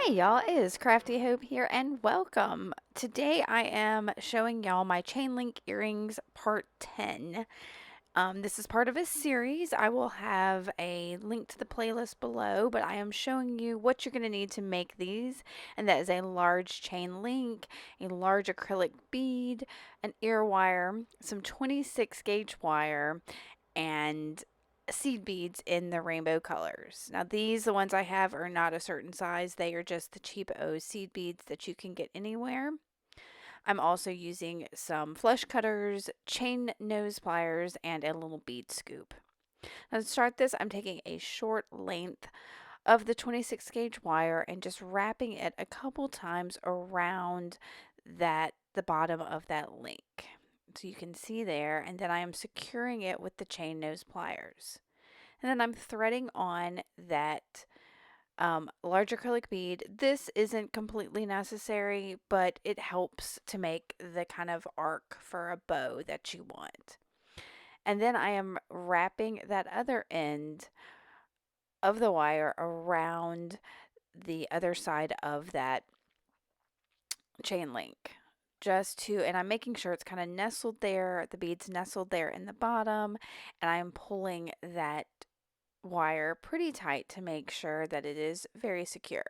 Hey y'all, it is Crafty Hope here and welcome. Today I am showing y'all my chain link earrings part 10. This is part of a series. I will have a link to the playlist below, but I am showing you what you're going to need to make these, and that is a large chain link, a large acrylic bead, an ear wire, some 26 gauge wire, and seed beads in the rainbow colors. Now these, the ones I have, are not a certain size. They are just the cheap seed beads that you can get anywhere. I'm also using some flush cutters, chain nose pliers, and a little bead scoop. Now to start this, I'm taking a short length of the 26 gauge wire and just wrapping it a couple times around the bottom of that link. So you can see there, and then I am securing it with the chain nose pliers. And then I'm threading on that large acrylic bead. This isn't completely necessary, but it helps to make the kind of arc for a bow that you want. And then I am wrapping that other end of the wire around the other side of that chain link. And I'm making sure it's kind of nestled there, the bead's nestled there in the bottom, and I'm pulling that wire pretty tight to make sure that it is very secure.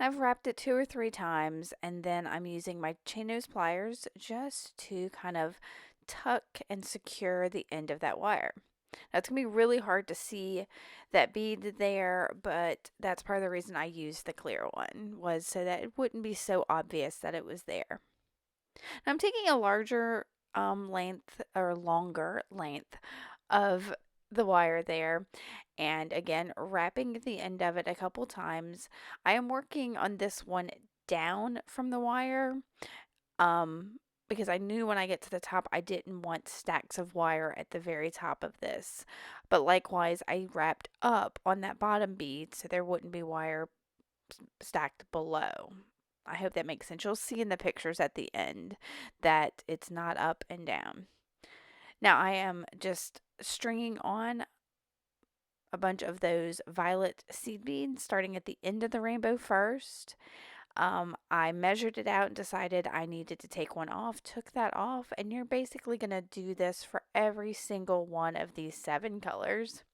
I've wrapped it 2 or 3 times, and then I'm using my chain nose pliers just to kind of tuck and secure the end of that wire. Now it's going to be really hard to see that bead there, but that's part of the reason I used the clear one, was so that it wouldn't be so obvious that it was there. Now I'm taking a larger length or longer length of the wire there, and again wrapping the end of it a couple times. I am working on this one down from the wire because I knew when I get to the top I didn't want stacks of wire at the very top of this, but likewise I wrapped up on that bottom bead so there wouldn't be wire stacked below. I hope that makes sense. You'll see in the pictures at the end that it's not up and down. Now I am just stringing on a bunch of those violet seed beads, starting at the end of the rainbow first. I measured it out and decided I needed to take one off, took that off, and you're basically going to do this for every single one of these 7 colors.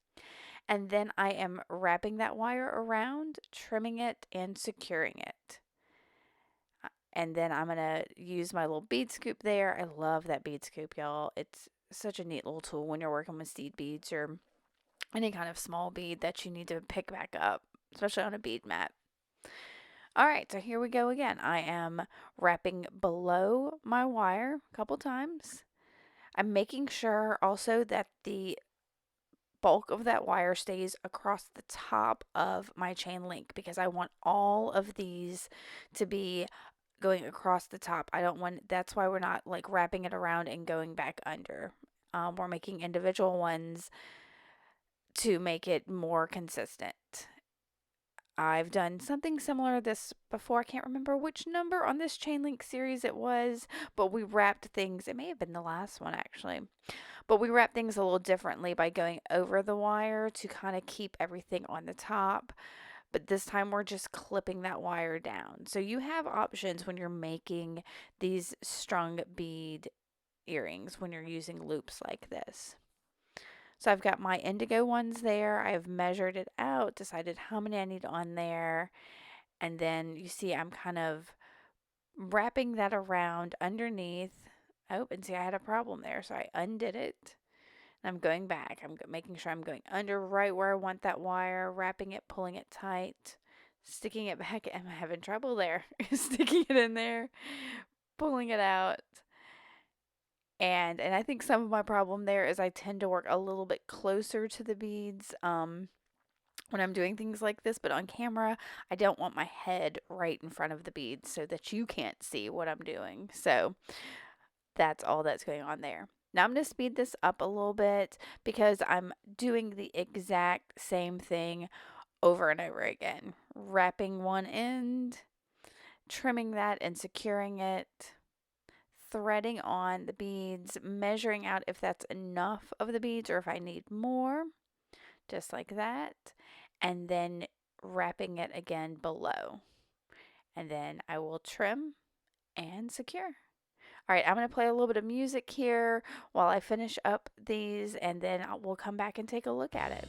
And then I am wrapping that wire around, trimming it, and securing it. And then I'm going to use my little bead scoop there. I love that bead scoop, y'all. It's such a neat little tool when you're working with seed beads or any kind of small bead that you need to pick back up, especially on a bead mat. All right, so here we go again. I am wrapping below my wire a couple times. I'm making sure also that the bulk of that wire stays across the top of my chain link because I want all of these to be going across the top. I don't want, that's why we're not like wrapping it around and going back under. We're making individual ones to make it more consistent. I've done something similar to this before. I can't remember which number on this chain link series it was, but we wrapped things. It may have been the last one actually. But we wrap things a little differently by going over the wire to kind of keep everything on the top. But this time we're just clipping that wire down. So you have options when you're making these strung bead earrings when you're using loops like this. So I've got my indigo ones there. I've measured it out, decided how many I need on there. And then you see I'm kind of wrapping that around underneath. Oh, and see I had a problem there. So I undid it. And I'm going back. I'm making sure I'm going under right where I want that wire, wrapping it, pulling it tight, sticking it back. I'm having trouble there. Sticking it in there, pulling it out. And I think some of my problem there is I tend to work a little bit closer to the beads when I'm doing things like this, but on camera, I don't want my head right in front of the beads so that you can't see what I'm doing. So that's all that's going on there. Now I'm going to speed this up a little bit because I'm doing the exact same thing over and over again. Wrapping one end, trimming that and securing it, threading on the beads, measuring out if that's enough of the beads or if I need more, just like that, and then wrapping it again below. and then I will trim and secure. All right, I'm going to play a little bit of music here while I finish up these, and then we'll come back and take a look at it.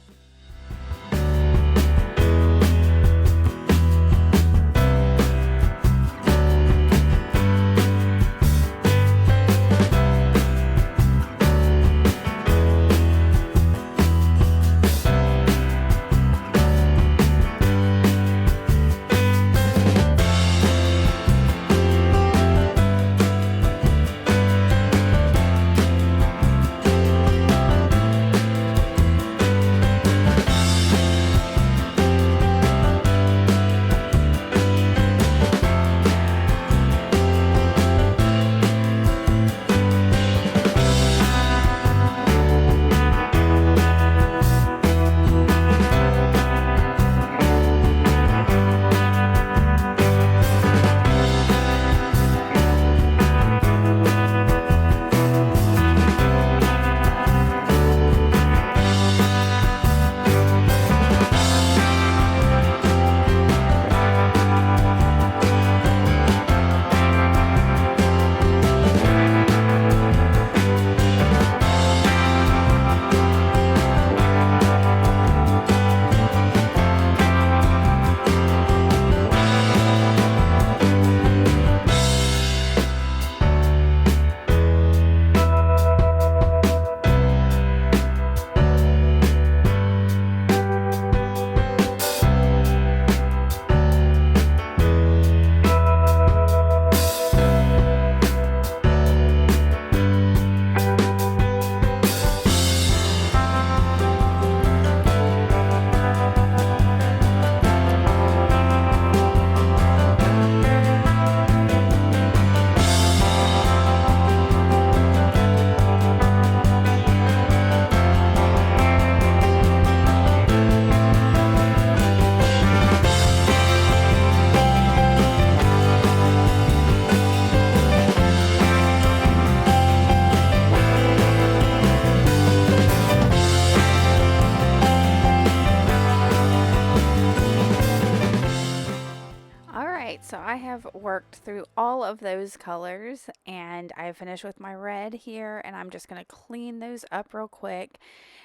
Alright, so I have worked through all of those colors and I finished with my red here, and I'm just going to clean those up real quick,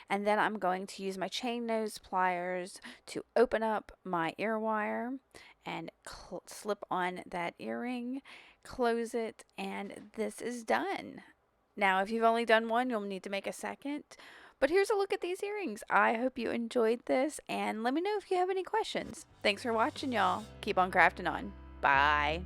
and then I'm going to use my chain nose pliers to open up my ear wire and slip on that earring, close it, and this is done. Now, if you've only done one, you'll need to make a second. But here's a look at these earrings. I hope you enjoyed this, and let me know if you have any questions. Thanks for watching, y'all. Keep on crafting on. Bye.